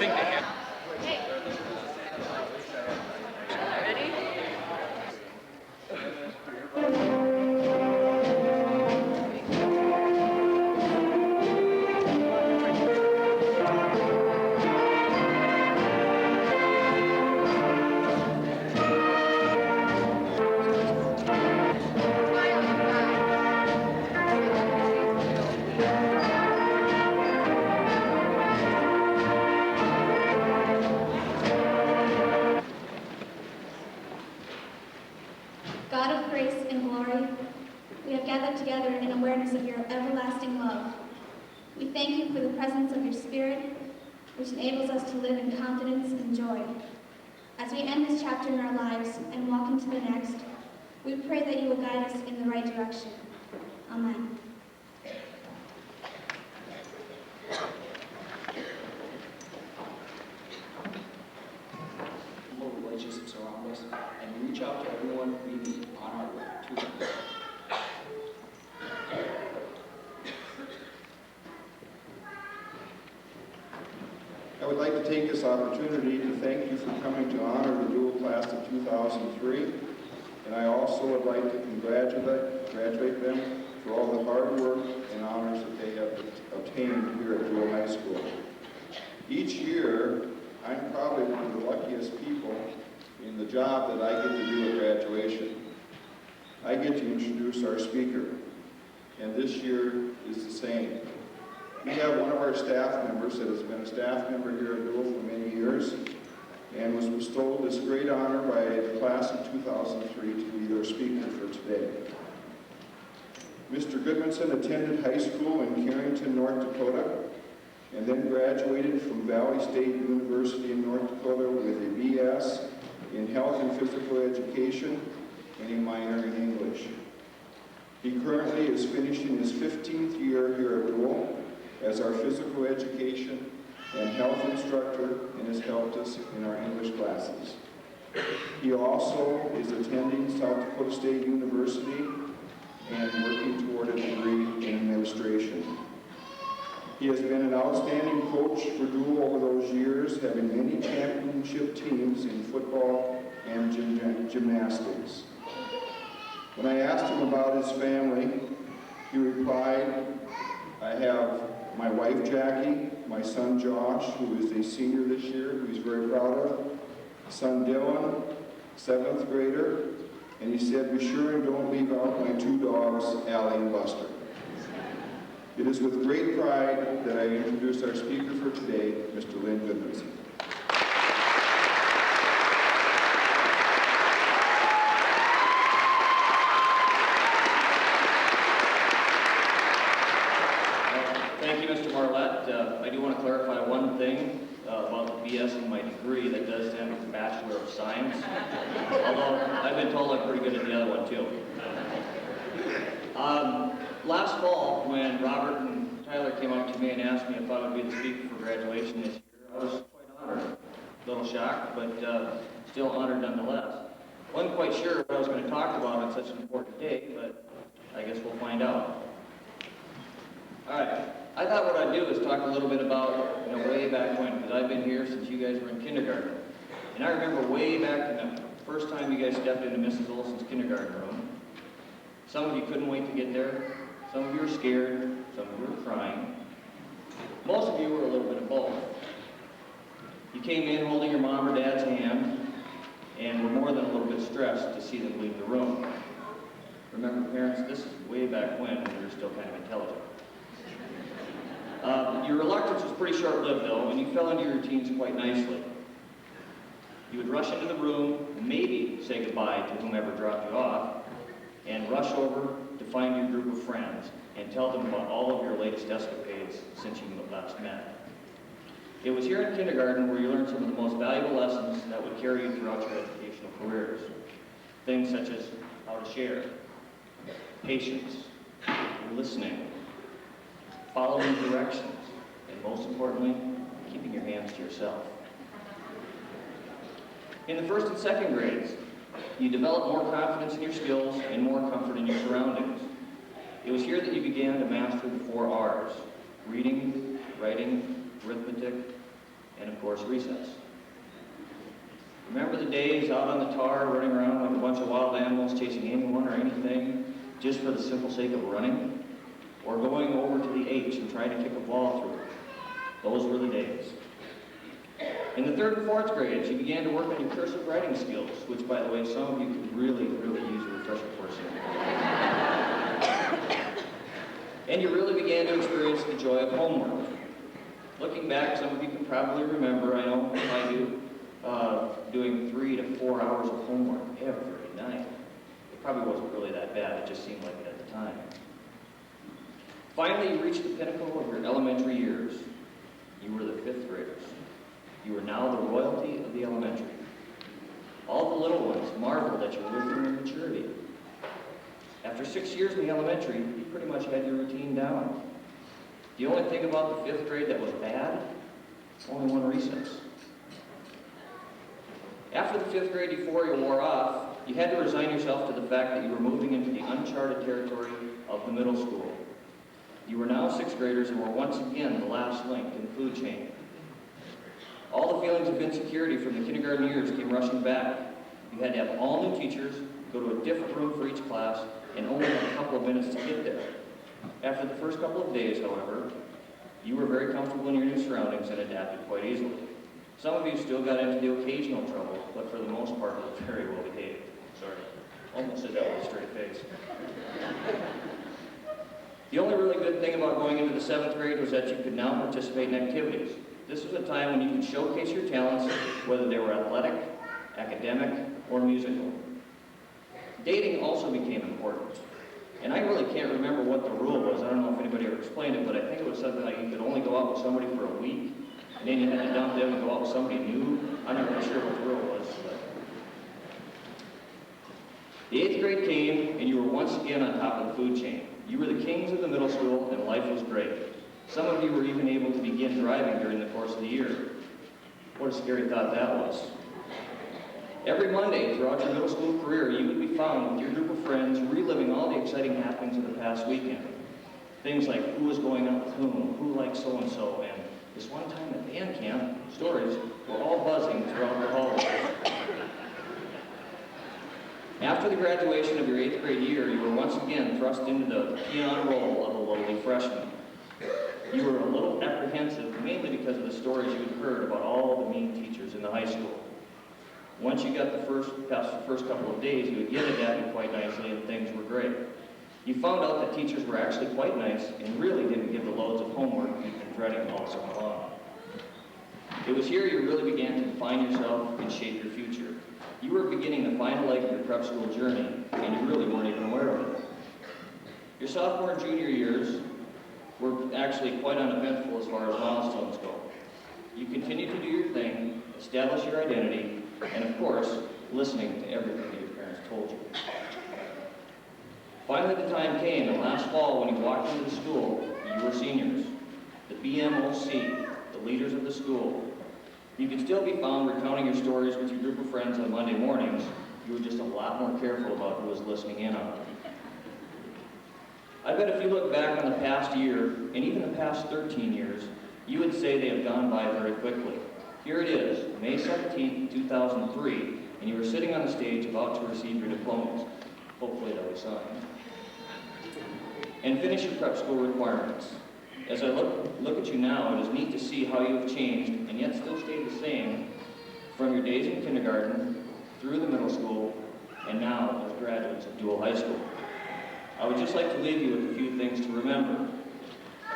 think they have. God of grace and glory, we have gathered together in awareness of your everlasting love. We thank you for the presence of your Spirit, which enables us to live in confidence and joy. As we end this chapter in our lives and walk into the next, we pray that you will guide us in the right direction. Amen. Relationships around us and reach out to everyone we meet on our way to them. I would like to take this opportunity to thank you for coming to honor the Deuel class of 2003, and I also would like to congratulate them for all the hard work and honors that they have obtained here at Deuel High School. Each year, I'm probably one of the luckiest people in the job that I get to do at graduation. I get to introduce our speaker, and this year is the same. We have one of our staff members that has been a staff member here at Deuel for many years and was bestowed this great honor by the class of 2003 to be their speaker for today. Mr. Goodmanson attended high school in Carrington, North Dakota, and then graduated from Valley State University in North Dakota with a BS in Health and Physical Education and a minor in English. He currently is finishing his 15th year here at Deuel as our physical education and health instructor and has helped us in our English classes. He also is attending South Dakota State University and working toward a degree in administration. He has been an outstanding coach for Deuel over those years, having many championship teams in football and gymnastics. When I asked him about his family, he replied, I have my wife Jackie, my son Josh, who is a senior this year, who he's very proud of, son Dylan, 7th grader, and he said, be sure and don't leave out my 2 dogs, Allie and Buster. It is with great pride that I introduce our speaker for today, Mr. Lynn Goodmanson. Thank you, Mr. Marlette. I do want to clarify one thing about the BS in my degree that does stand with the Bachelor of Science, although I've been told I'm pretty good at the other one too. Last fall, when Robert and Tyler came up to me and asked me if I would be the speaker for graduation this year, I was quite honored. A little shocked, but still honored nonetheless. Wasn't quite sure what I was going to talk about on such an important day, but I guess we'll find out. All right. I thought what I'd do is talk a little bit about, way back when, because I've been here since you guys were in kindergarten. And I remember way back in the first time you guys stepped into Mrs. Olson's kindergarten room. Some of you couldn't wait to get there. Some of you were scared. Some of you were crying. Most of you were a little bit of both. You came in holding your mom or dad's hand and were more than a little bit stressed to see them leave the room. Remember, parents, this is way back when you were still kind of intelligent. Your reluctance was pretty short-lived, though, and you fell into your routines quite nicely. You would rush into the room, maybe say goodbye to whomever dropped you off, and rush over to find your group of friends and tell them about all of your latest escapades since you last met. It was here in kindergarten where you learned some of the most valuable lessons that would carry you throughout your educational careers. Things such as how to share, patience, listening, following directions, and most importantly, keeping your hands to yourself. In the first and second grades, you develop more confidence in your skills and more comfort in your surroundings. It was here that you began to master the 4 R's: reading, writing, arithmetic, and of course recess. Remember the days out on the tar running around like a bunch of wild animals chasing anyone or anything just for the simple sake of running? Or going over to the H and trying to kick a ball through it? Those were the days. In the 3rd and 4th grades, you began to work on your cursive writing skills, which, by the way, some of you could really use a refresher course in. And you really began to experience the joy of homework. Looking back, some of you can probably remember, I know I do, doing 3 to 4 hours of homework every night. It probably wasn't really that bad, it just seemed like it at the time. Finally, you reached the pinnacle of your elementary years. You were the 5th graders. You are now the royalty of the elementary. All the little ones marveled at your wisdom and maturity. After 6 years in the elementary, you pretty much had your routine down. The only thing about the 5th grade that was bad, only one recess. After the 5th grade euphoria wore off, you had to resign yourself to the fact that you were moving into the uncharted territory of the middle school. You were now 6th graders and were once again the last link in the food chain. All the feelings of insecurity from the kindergarten years came rushing back. You had to have all new teachers, go to a different room for each class, and only have a couple of minutes to get there. After the first couple of days, however, you were very comfortable in your new surroundings and adapted quite easily. Some of you still got into the occasional trouble, but for the most part were very well behaved. Sorry, almost said that with a straight face. The only really good thing about going into the 7th grade was that you could now participate in activities. This was a time when you could showcase your talents, whether they were athletic, academic, or musical. Dating also became important. And I really can't remember what the rule was. I don't know if anybody ever explained it, but I think it was something like you could only go out with somebody for a week, and then you had to dump them and go out with somebody new. I'm not really sure what the rule was. But the 8th grade came, and you were once again on top of the food chain. You were the kings of the middle school, and life was great. Some of you were even able to begin driving during the course of the year. What a scary thought that was. Every Monday throughout your middle school career, you would be found with your group of friends reliving all the exciting happenings of the past weekend. Things like who was going out with who liked so-and-so, and this one time at band camp, stories were all buzzing throughout the hallways. After the graduation of your 8th grade year, you were once again thrust into the peon role of a lowly freshman. You were a little apprehensive, mainly because of the stories you had heard about all the mean teachers in the high school. Once you got past the first couple of days, you again adapted quite nicely and things were great. You found out that teachers were actually quite nice and really didn't give the loads of homework you've been dreading all summer long. It was here you really began to define yourself and shape your future. You were beginning the final leg of your prep school journey, and you really weren't even aware of it. Your sophomore and junior years were actually quite uneventful as far as milestones go. You continued to do your thing, establish your identity, and of course, listening to everything that your parents told you. Finally, the time came, and last fall, when you walked into the school, you were seniors, the BMOC, the leaders of the school. You could still be found recounting your stories with your group of friends on Monday mornings. You were just a lot more careful about who was listening in on them. I bet if you look back on the past year, and even the past 13 years, you would say they have gone by very quickly. Here it is, May 17, 2003, and you were sitting on the stage about to receive your diplomas. Hopefully they'll be signed. And finish your prep school requirements. As I look at you now, it is neat to see how you have changed and yet still stayed the same from your days in kindergarten, through the middle school, and now as graduates of Deuel High School. I would just like to leave you with a few things to remember.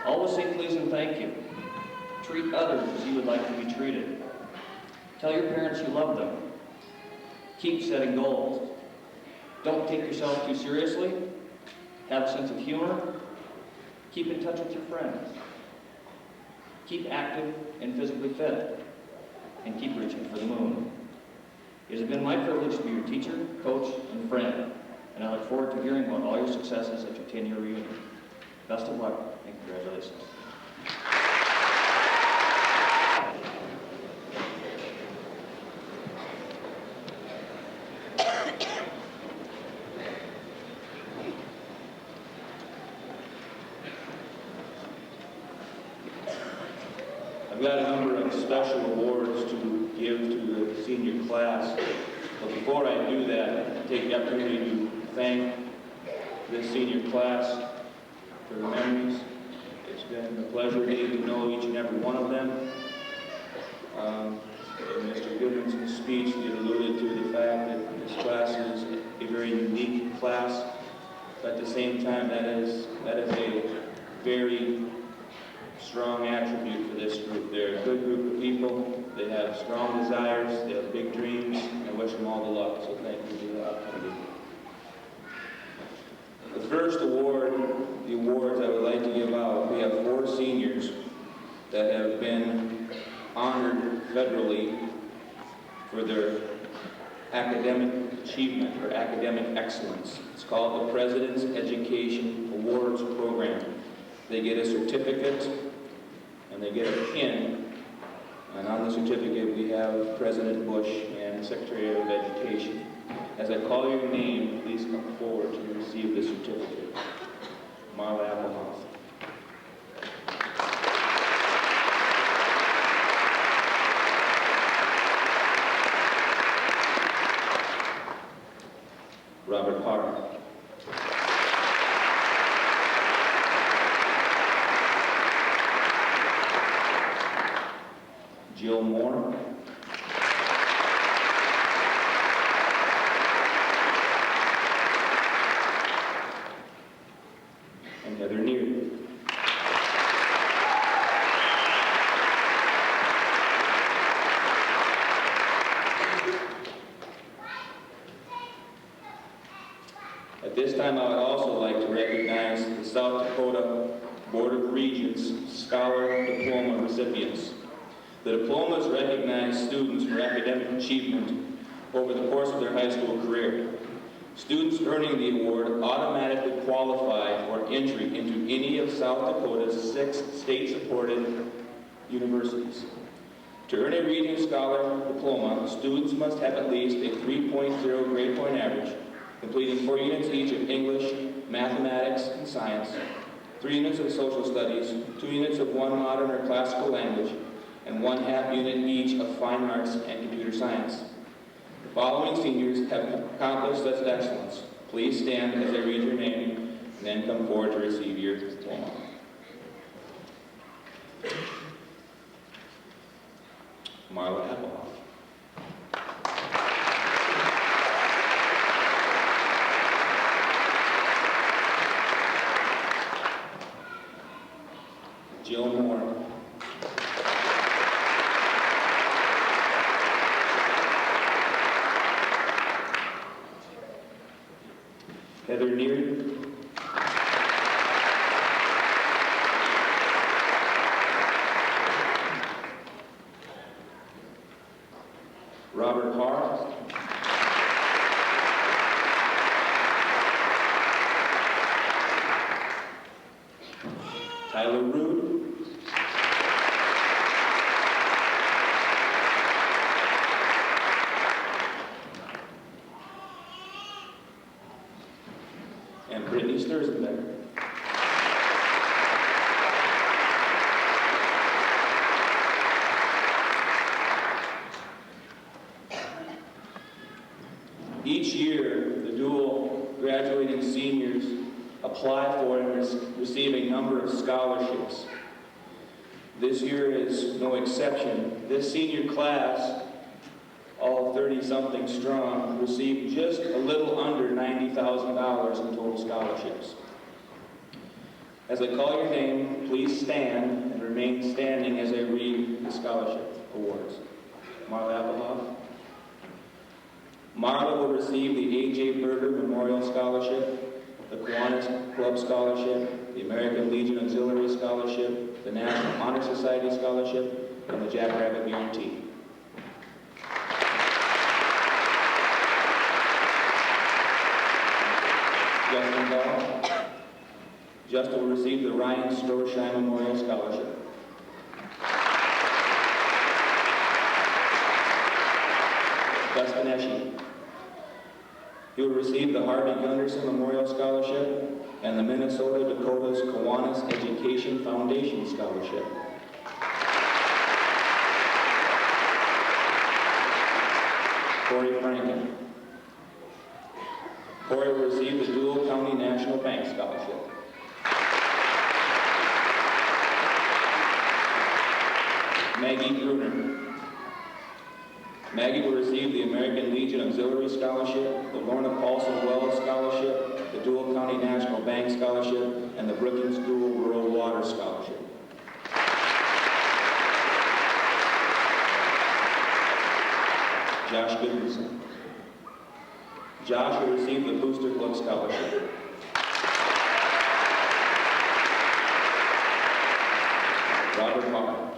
Always say please and thank you. Treat others as you would like to be treated. Tell your parents you love them. Keep setting goals. Don't take yourself too seriously. Have a sense of humor. Keep in touch with your friends. Keep active and physically fit. And keep reaching for the moon. It has been my privilege to be your teacher, coach, and friend, and I look forward to hearing about all your successes at your 10-year reunion. Best of luck and congratulations. I've got a number of special awards to give to the senior class. But before I do that, I take the opportunity to thank this senior class for the memories. It's been a pleasure getting to know each and every one of them. In Mr. Goodman's speech, he alluded to the fact that this class is a very unique class. But at the same time, that is a very strong attribute for this group. They're a good group of people. They have strong desires. They have big dreams. And I wish them all the luck. So thank you for the opportunity. The first award, the awards I would like to give out, we have 4 seniors that have been honored federally for their academic achievement or academic excellence. It's called the President's Education Awards Program. They get a certificate and they get a pin, and on the certificate we have President Bush and Secretary of Education. As I call your name, please come forward to receive the certificate. Marla Applehouse. Robert Parr. Jill Moore. And Heather Neer. At this time, I would also like to recognize the South Dakota Board of Regents Scholar Diploma recipients. The diplomas recognize students for academic achievement over the course of their high school career. Students earning the award automatically qualify for entry into any of South Dakota's 6 state-supported universities. To earn a Regent Scholar Diploma, students must have at least a 3.0 grade point average, completing 4 units each of English, mathematics, and science, 3 units of social studies, 2 units of one modern or classical language, and 1/2 unit each of fine arts and computer science. The following seniors have accomplished such excellence. Please stand as I read your name, and then come forward to receive your diploma. Marla Applehoff. Jill Moore. Heather Neer. Robert Parr. Tyler Rude. And Brittany Sturzenbecker. Each year, the Deuel graduating seniors apply for and receive a number of scholarships. This year is no exception. This senior class, all 30-something strong, received just a little under $90,000 in total scholarships. As I call your name, please stand and remain standing as I read the scholarship awards. Marla Applehoff. Marla will receive the A.J. Berger Memorial Scholarship, the Kiwanis Club Scholarship, the American Legion Auxiliary Scholarship, the National Honor Society Scholarship, and the Jackrabbit Guarantee. Justin Bell. Justin will receive the Ryan Stroheim Memorial Scholarship. Dustin Eshe. He will receive the Harvey Gunderson Memorial Scholarship and the Minnesota Dakota's Kiwanis Education Foundation Scholarship. Corey Franken. Corey will receive the Deuel County National Bank Scholarship. Maggie Gruner. Maggie will receive the American Legion Auxiliary Scholarship, the Lorna Paulson Wells Scholarship, the Deuel County National Bank Scholarship, and the Brookings School Rural Water Scholarship. Josh Goodmanson. Josh will receive the Booster Club Scholarship. Robert Parr.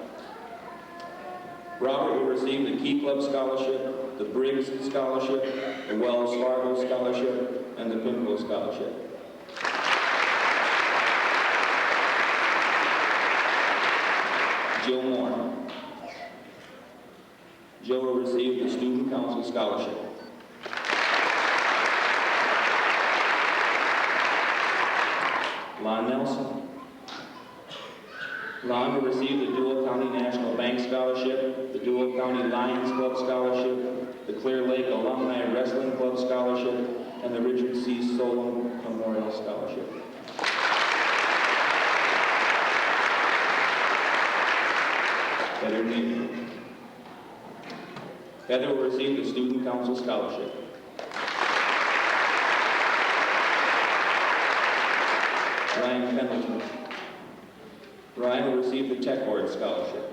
Robert will receive the Key Club Scholarship, the Briggs Scholarship, the Wells Fargo Scholarship, and the Pinnacle Scholarship. Jill Moore. Jill will receive the Student Council Scholarship. Lon Nelson. Lon will receive the Deuel County National Bank Scholarship, the Deuel County Lions Club Scholarship, the Clear Lake Alumni Wrestling Club Scholarship, and the Richard C. Solon Memorial Scholarship. Heather Neal. Heather will receive the Student Council Scholarship. Ryan Pendleton. Ryan will receive the Tech Board Scholarship.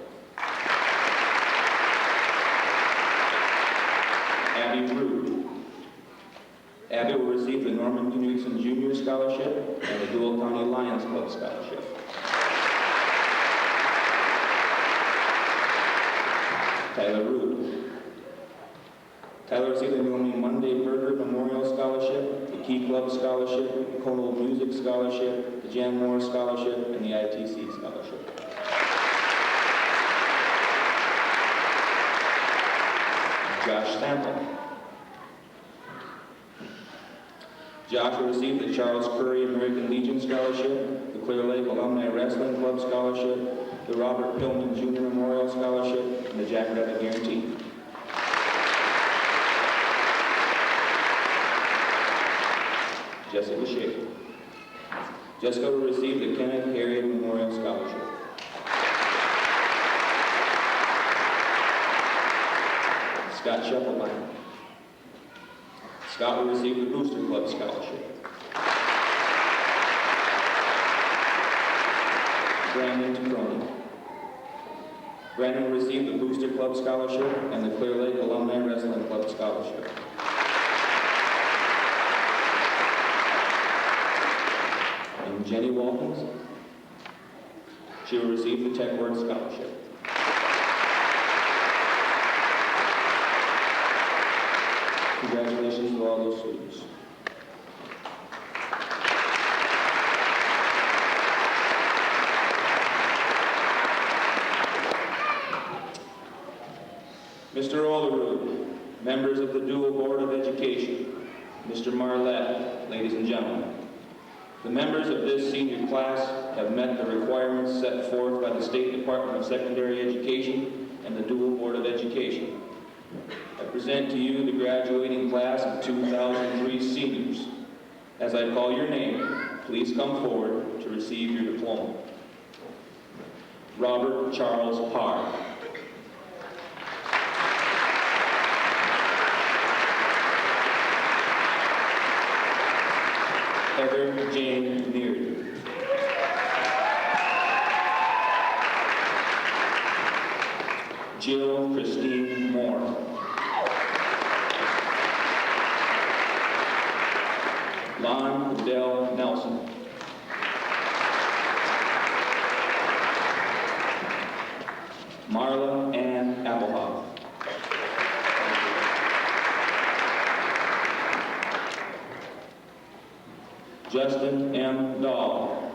Abby Rude. Abby will receive the Norman Knudsen Jr. Scholarship and the Deuel County Lions Club Scholarship. Tyler Rude. Tyler received the Naomi Monday Burger Memorial Scholarship, the Key Club Scholarship, the Conal Music Scholarship, the Jan Moore Scholarship, and the ITC Scholarship. Josh Sample. Josh will receive the Charles Curry American Legion Scholarship, the Clear Lake Alumni Wrestling Club Scholarship, the Robert Pillman Jr. Memorial Scholarship, and the Jack Rabbit Guarantee. Jessica Schaefer. Jessica will receive the Kenneth Harriet Memorial Scholarship. Scott Scheffelbein. Scott will receive the Booster Club Scholarship. Brandon Tacroni. Brandon will receive the Booster Club Scholarship and the Clear Lake Alumni Wrestling Club Scholarship. And Jenny Waltons. She will receive the Tech Word Scholarship. Congratulations to all those students. Mr. Olerud, members of the Deuel Board of Education, Mr. Marlette, ladies and gentlemen. The members of this senior class have met the requirements set forth by the State Department of Secondary Education and the Deuel Board of Education. I present to you the graduating class of 2003 seniors. As I call your name, please come forward to receive your diploma. Robert Charles Parr. Heather Jane Neary. Jill Christine Moore. Lon Dell Nelson. Marla Ann Applehoff. Justin M. Dahl.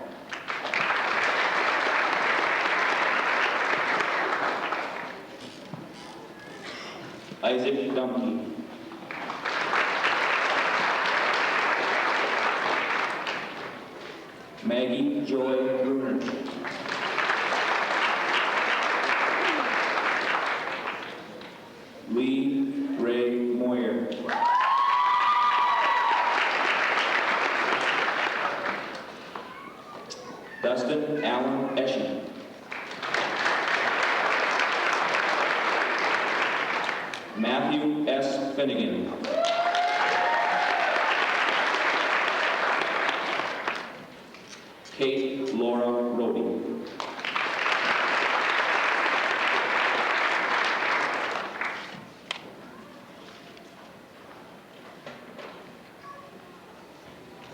Isaac Dumpke. Maggie Joy Bruner. Lee Ray Moyer. Dustin Allen Eshe. Matthew S. Finnegan. Kate Laura Rohde.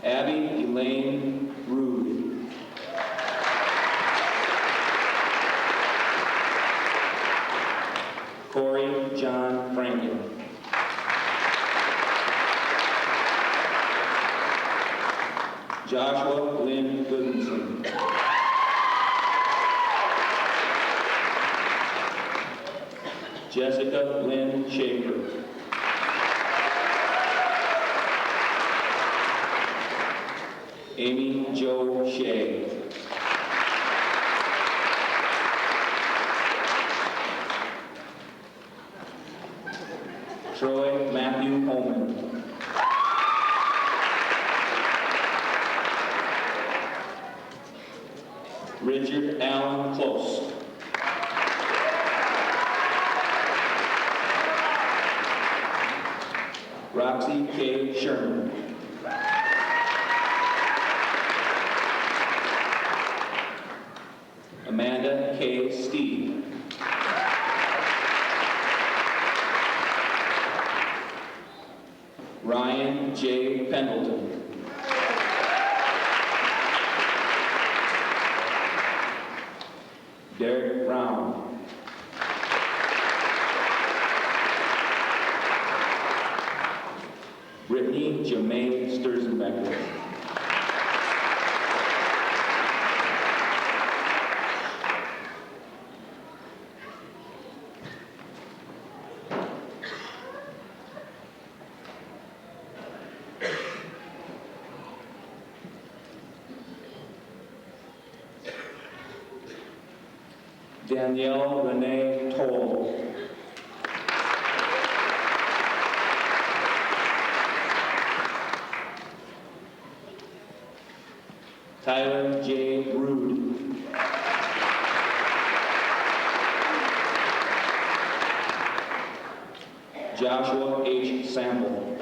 Abby Elaine Rude. Corey John Franklin. Joshua Lynn Goodmanson. Jessica Lynn Schaefer. Amy Jo Shea. Troy Matthew Holman. Richard Allen Close. Roxy K. Sherman. Amanda K. Steve. Ryan J. Pendleton. Derek Brown. Brittany Jermaine Sturzenbecker. Danielle Renee Toll. Tyler J. Rude. Joshua H. Sample.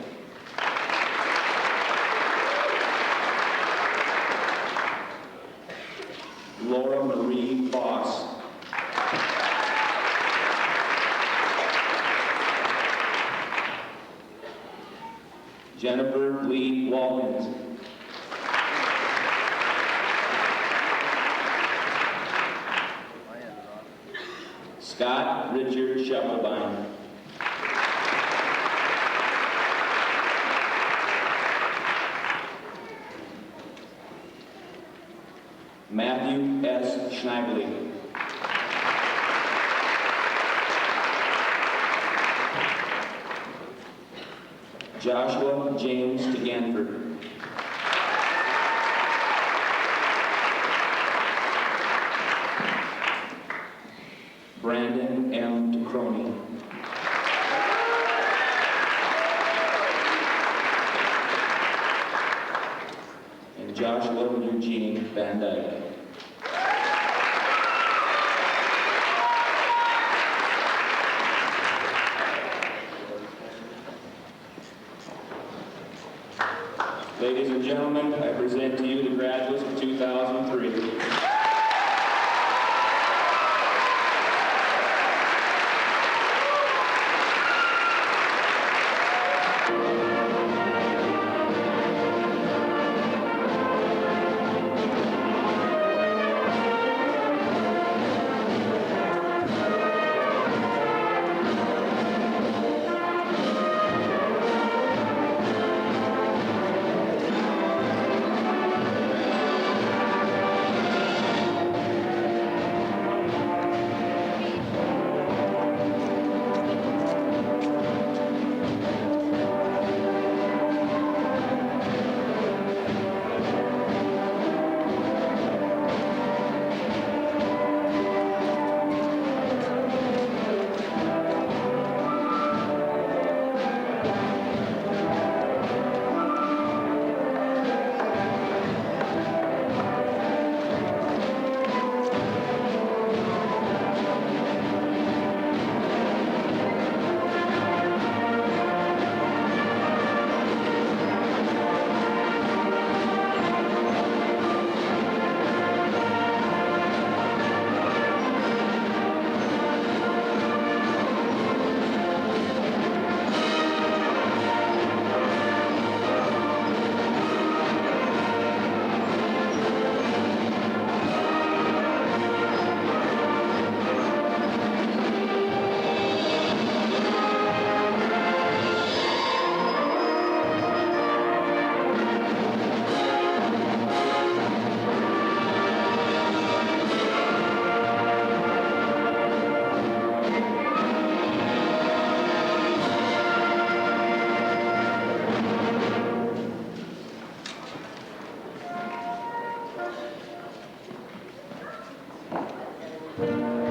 Laura Marie Boss. Jennifer Lee Walkins. Scott Richard Scheffelbein. Matthew S. Schneibly. Joshua James DeGanford. Brandon M. DeCroney. And Joshua Eugene Van Dyke. Ladies and gentlemen, I present to you the graduates of 2003. Thank